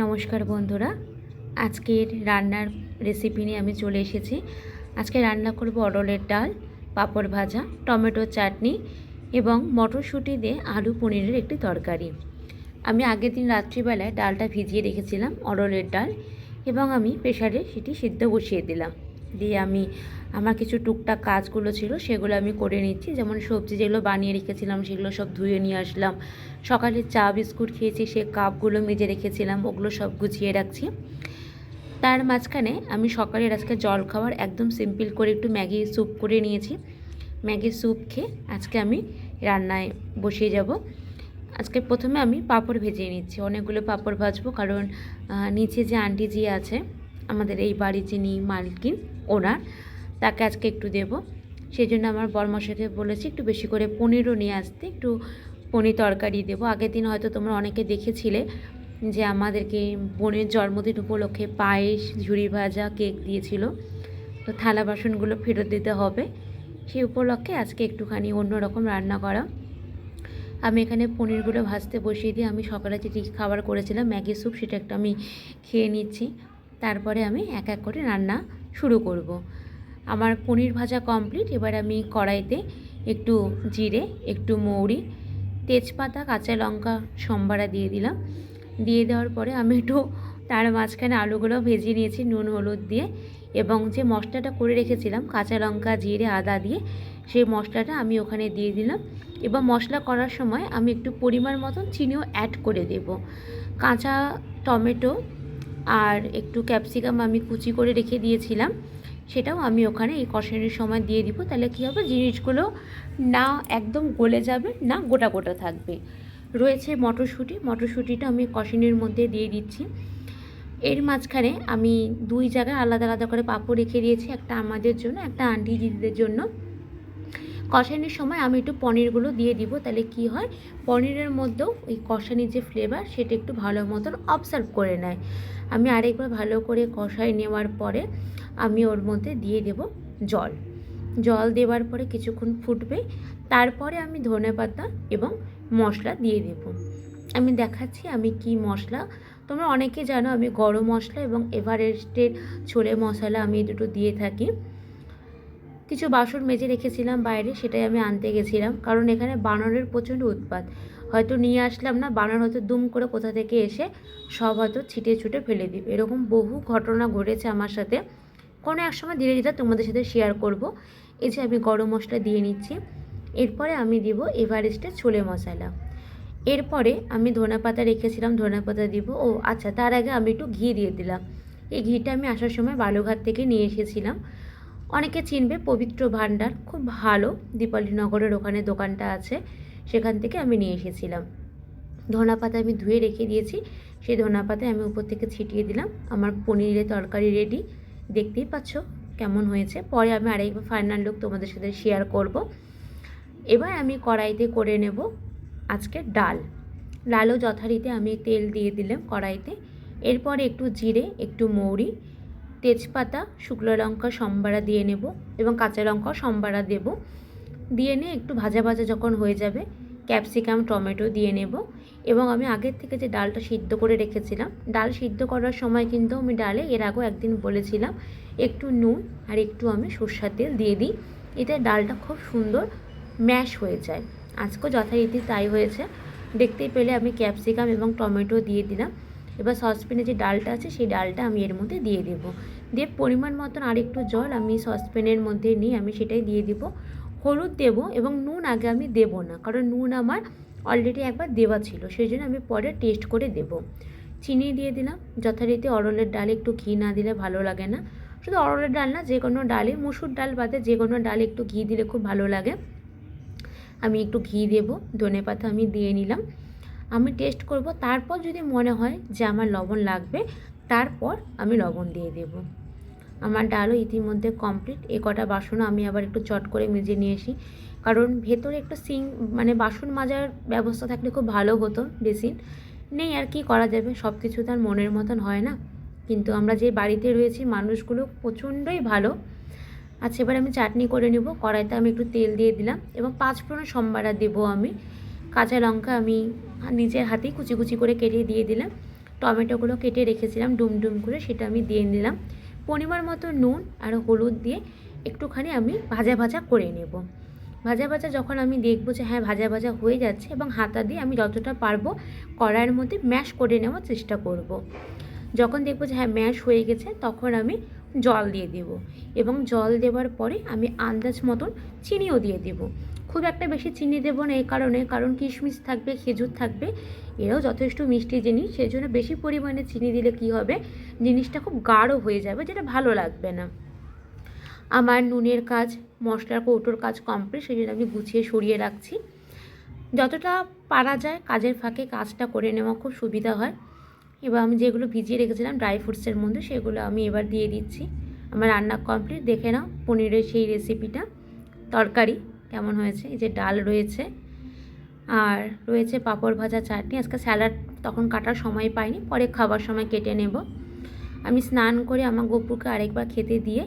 নমস্কার বন্ধুরা, আজকের রান্নার রেসিপি নিয়ে আমি চলে এসেছি। আজকে রান্না করব অরলের ডাল, পাঁপড় ভাজা, টমেটো চাটনি এবং মটরশুঁটি দিয়ে আলু পনিরের একটি তরকারি। আমি আগের দিন রাত্রিবেলায় ডালটা ভিজিয়ে রেখেছিলাম, অরলের ডাল, এবং আমি প্রেসারে সেটি সিদ্ধ বসিয়ে দিলাম। দিয়ে আমার কিছু টুকটাক কাজগুলো ছিল সেগুলো আমি করে নিচ্ছি। যেমন সবজি যেগুলো বানিয়ে রেখেছিলাম সেগুলো সব ধুয়ে নিয়ে আসলাম। সকালে চা বিস্কুট খেয়েছি, সে কাপগুলো মেজে রেখেছিলাম, ওগুলো সব গুছিয়ে রাখছি। তার মাঝখানে আমি সকালের আজকে জল খাবার একদম সিম্পল করে একটু ম্যাগি স্যুপ করে নিয়েছি। ম্যাগি স্যুপ খেয়ে আজকে আমি রান্নায় বসিয়ে যাব। আজকে প্রথমে আমি পাঁপড় ভেজে নিচ্ছি, অনেকগুলো পাঁপড় ভাজবো, কারণ নিচে যে আন্টিজি আছে আমাদের এই বাড়ির যিনি মালকিন ওনার, তাকে আজকে একটু দেব। সেই জন্য আমার বরমশাইকে বলেছি একটু বেশি করে পনিরও নিয়ে আসতে, একটু পনির তরকারি দেবো। আগের দিন হয়তো তোমরা অনেকে দেখেছিলে যে আমাদেরকে বোনের জন্মদিন উপলক্ষে পায়েস, ঝুরি ভাজা, কেক দিয়েছিল। তো থালা বাসনগুলো ফেরত দিতে হবে, সেই উপলক্ষে আজকে একটুখানি অন্যরকম রান্না করা। আমি এখানে পনিরগুলো ভাজতে বসিয়ে দিয়ে আমি সকালে যেটি খাবার করেছিলাম ম্যাগি স্যুপ, সেটা একটা আমি খেয়ে নিচ্ছি। তারপরে আমি এক এক করে রান্না শুরু করব। আমার পনির ভাজা কমপ্লিট। এবার আমি কড়াইতে একটু জিরে, একটু মৌরি, তেজপাতা, কাঁচা লঙ্কা সম্বারা দিয়ে দিলাম। দিয়ে দেওয়ার পরে আমি একটু তার মাঝখানে আলুগুলো ভেজে নিয়েছি নুন হলুদ দিয়ে, এবং যে মশলাটা করে রেখেছিলাম কাঁচা লঙ্কা, জিরে, আদা দিয়ে, সেই মশলাটা আমি ওখানে দিয়ে দিলাম। এবং মশলা করার সময় আমি একটু পরিমাণ মতন চিনিও অ্যাড করে দেব। কাঁচা টমেটো আর একটু ক্যাপসিকাম আমি কুচি করে রেখে দিয়েছিলাম, সেটাও আমি ওখানে এই কষানোর সময় দিয়ে দিব। তাহলে কী হবে, জিনিসগুলো না একদম গলে যাবে, না গোটা গোটা থাকবে। রয়েছে মটরশুঁটিটা আমি কষানোর মধ্যে দিয়ে দিচ্ছি। এর মাঝখানে আমি দুই জায়গায় আলাদা আলাদা করে পাঁপড় রেখে দিয়েছি, একটা আমাদের জন্য, একটা আন্টি দিদিদের জন্য। কষানোর সময় আমি একটু পনিরগুলো দিয়ে দিব, তাহলে কি হয়, পনিরের মধ্যেও ওই কষানির যে ফ্লেভার সেটা একটু ভালো মতন অবজার্ভ করে নেয়। আমি আরেকবার ভালো করে কষাই নেওয়ার পরে আমি ওর মধ্যে দিয়ে দেব জল দেওয়ার পরে কিছুক্ষণ ফুটবে। তারপরে আমি ধনেপাতা এবং মশলা দিয়ে দেব। আমি দেখাচ্ছি আমি কি মশলা। তোমরা অনেকে জানো আমি গরম মশলা এবং এভারেস্টের ছোলে মশলা আমি দুটো দিয়ে থাকি। কিছু বাসন মেজে রেখেছিলাম বাইরে, সেটাই আমি আনতে গেছিলাম, কারণ এখানে বানরের প্রচণ্ড উৎপাত। হয়তো নিয়ে আসলাম না, বানর হয়তো দুম করে কোথা থেকে এসে সব হয়তো ছিটে ছুটে ফেলে দিবে। এরকম বহু ঘটনা ঘটেছে আমার সাথে। কোনো এক সময় ধীরে ধীরে তোমাদের সাথে শেয়ার করব। এই যে আমি গরম মশলা দিয়ে নিচ্ছি, এরপরে আমি দিব এভারেস্টের ছোলে মশলা। এরপরে আমি ধনেপাতা রেখেছিলাম, ধনেপাতা দিব। ও আচ্ছা, তার আগে আমি একটু ঘি দিয়ে দিলাম। এই ঘিটা আমি আসার সময় বালুঘাট থেকে নিয়ে এসেছিলাম। অনেকে চিনবে, পবিত্র ভাণ্ডার, খুব ভালো, দীপালীনগরের ওখানে দোকানটা আছে, সেখান থেকে আমি নিয়ে এসেছিলাম। ধনেপাতা আমি ধুয়ে রেখে দিয়েছি, সেই ধনেপাতায় আমি উপর থেকে ছিটিয়ে দিলাম। আমার পনিরের তরকারি রেডি, দেখতেই পাচ্ছ কেমন হয়েছে। পরে আমি আরেকবার ফাইনাল লুক তোমাদের সাথে শেয়ার করব। এবার আমি কড়াইতে করে নেব আজকে ডালও যথারীতি আমি তেল দিয়ে দিলাম কড়াইতে। এরপরে একটু জিরে, একটু মৌরি, তেজপাতা, শুকনো লঙ্কা সম্বারা দিয়ে নেব, এবং কাঁচা লঙ্কা সম্বারা দেব। দিয়ে নিয়ে একটু ভাজা ভাজা যখন হয়ে যাবে, ক্যাপসিকাম, টমেটো দিয়ে নেব। এবং আমি আগের থেকে যে ডালটা সিদ্ধ করে রেখেছিলাম, ডাল সিদ্ধ করার সময় কিন্তু আমি ডালে এর আগেও একদিন বলেছিলাম একটু নুন আর একটু আমি সরষের তেল দিয়ে দিই, এতে ডালটা খুব সুন্দর ম্যাশ হয়ে যায়। আজকেও যথারীতি তাই হয়েছে। দেখতেই পেলে আমি ক্যাপসিকাম এবং টমেটো দিয়ে দিলাম। এবার সসপ্যানে যে ডালটা আছে সেই ডালটা আমি এর মধ্যে দিয়ে দেব। দিয়ে পরিমাণ মতন আরেকটু জল আমি সসপ্যানের মধ্যে নিয়ে আমি সেটাই দিয়ে দেব। হলুদ দেব, এবং নুন আগে আমি দেব না, কারণ নুন আমার অলরেডি একবার দেওয়া ছিল, সেই জন্য আমি পরে টেস্ট করে দেব। চিনি দিয়ে দিলাম যথারীতি। অরলের ডালে একটু ঘি না দিলে ভালো লাগে না। শুধু অরলের ডাল না, যে কোনো ডালে, মুসুর ডাল বাদে যে কোনো ডালে একটু ঘি দিলে খুব ভালো লাগে। আমি একটু ঘি দেব, ধনেপাতা আমি দিয়ে নিলাম। আমি টেস্ট করব, তারপর যদি মনে হয় যে আমার লবণ লাগবে, তারপর আমি লবণ দিয়ে দেব। আমার ডালও ইতিমধ্যে কমপ্লিট। এ কটা বাসনও আমি আবার একটু চট করে মেজে নিয়ে আসি, কারণ ভেতরে একটু মানে বাসন মাজার ব্যবস্থা থাকলে খুব ভালো হতো। বেসিন নেই, আর কি করা যাবে, সব কিছু তার মনের মতন হয় না। কিন্তু আমরা যে বাড়িতে রয়েছি মানুষগুলো প্রচণ্ডই ভালো। আচ্ছা, এবার আমি চাটনি করে নেব। কড়াইতে আমি একটু তেল দিয়ে দিলাম, এবং 5 ফোড়ন সম্বারা দেবো আমি। কাঁচা লঙ্কা আমি নিজের হাতেই কুচি কুচি করে কেটে দিয়ে দিলাম। টমেটোগুলো কেটে রেখেছিলাম ডুম ডুম করে, সেটা আমি দিয়ে নিলাম। পরিমাণ মতো নুন আর হলুদ দিয়ে একটুখানি আমি ভাজা ভাজা করে নেব। ভাজা ভাজা যখন আমি দেখবো যে হ্যাঁ ভাজা ভাজা হয়ে যাচ্ছে, এবং হাতা দিয়ে আমি যতটা পারবো কড়াইয়ের মধ্যে ম্যাশ করে নেওয়ার চেষ্টা করব। যখন দেখবো যে হ্যাঁ ম্যাশ হয়ে গেছে, তখন আমি জল দিয়ে দেব, এবং জল দেওয়ার পরে আমি আন্দাজ মতন চিনিও দিয়ে দেব। খুব একটা বেশি চিনি দেবো না, এই কারণে কারণ কিশমিশ থাকবে, খেজুর থাকবে, এরাও যথেষ্ট মিষ্টি জিনিস, সেই জন্য বেশি পরিমাণে চিনি দিলে কি হবে, জিনিসটা খুব গাঢ় হয়ে যাবে, যেটা ভালো লাগবে না। আমার নুনের কাজ, মশলার কৌটোর কাজ কমপ্লিট, সেই জন্য আমি গুছিয়ে সরিয়ে রাখছি। যতটা পারা যায় কাজের ফাঁকে কাজটা করে নেওয়া খুব সুবিধা হয়। এবার আমি যেগুলো ভিজিয়ে রেখেছিলাম ড্রাই ফ্রুটসের মধ্যে, সেগুলো আমি এবার দিয়ে দিচ্ছি। আমার রান্না কমপ্লিট, দেখে নাও পনিরের সেই রেসিপিটা। তরকারি কেমন হয়েছে, এই যে ডাল রয়েছে, আর রয়েছে পাঁপড় ভাজা, চাটনি। আজকে স্যালাড তখন কাটার সময় পাইনি, পরে খাবার সময় কেটে নেব। আমি স্নান করে আমার গপুরকে আরেকবার খেতে দিয়ে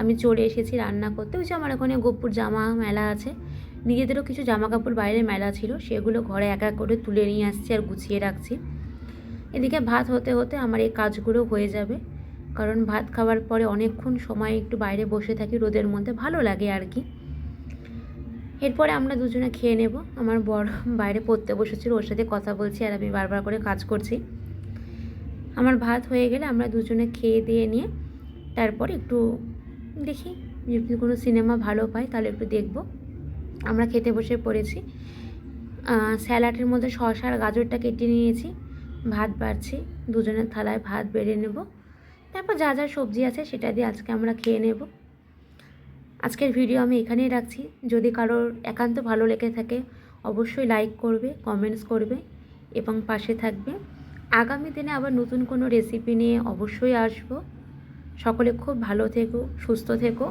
আমি চলে এসেছি রান্না করতে। ওই যে আমার ওখানে গপুর জামা মেলা আছে, নিজেদেরও কিছু জামা কাপড় বাইরে মেলা ছিল, সেগুলো ঘরে এক এক করে তুলে নিয়ে আসছি আর গুছিয়ে রাখছি। এদিকে ভাত হতে হতে আমার এই কাজগুলো হয়ে যাবে, কারণ ভাত খাওয়ার পরে অনেকক্ষণ সময় একটু বাইরে বসে থাকি রোদের মধ্যে, ভালো লাগে আর কি। এরপরে আমরা দুজনে খেয়ে নেব। আমার বর বাইরে পড়তে বসেছিল, ওর সাথে কথা বলছি আর আমি বারবার করে কাজ করছি। আমার ভাত হয়ে গেলে আমরা দুজনে খেয়ে দিয়ে নিয়ে তারপর একটু দেখি যদি কোনো সিনেমা ভালো পাই তাহলে একটু দেখব। আমরা খেতে বসে পড়েছি। স্যালাডের মধ্যে শসা আর গাজরটা কেটে নিয়েছি, ভাত বাড়ছি, দুজনের থালায় ভাত বেড়ে নেব, তারপর যা যা সবজি আছে সেটা দিয়ে আজকে আমরা খেয়ে নেব। আজকের ভিডিও আমি এখানেই রাখছি। যদি কারোর একান্ত ভালো লেগে থাকে অবশ্যই লাইক করবে, কমেন্টস করবে এবং পাশে থাকবে। আগামী দিনে আবার নতুন কোনো রেসিপি নিয়ে অবশ্যই আসব। সকলে খুব ভালো থেকো, সুস্থ থেকো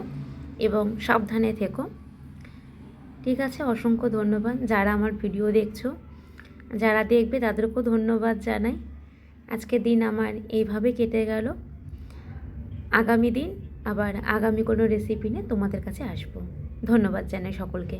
এবং সাবধানে থেকো। ঠিক আছে, অসংখ্য ধন্যবাদ যারা আমার ভিডিও দেখছো, যারা দেখবে তাদেরকেও ধন্যবাদ জানাই। আজকের দিন আমার এইভাবে কেটে গেল। আগামী দিন আবার আগামী কোনো রেসিপি নিয়ে তোমাদের কাছে আসবো। ধন্যবাদ জানাই সকলকে।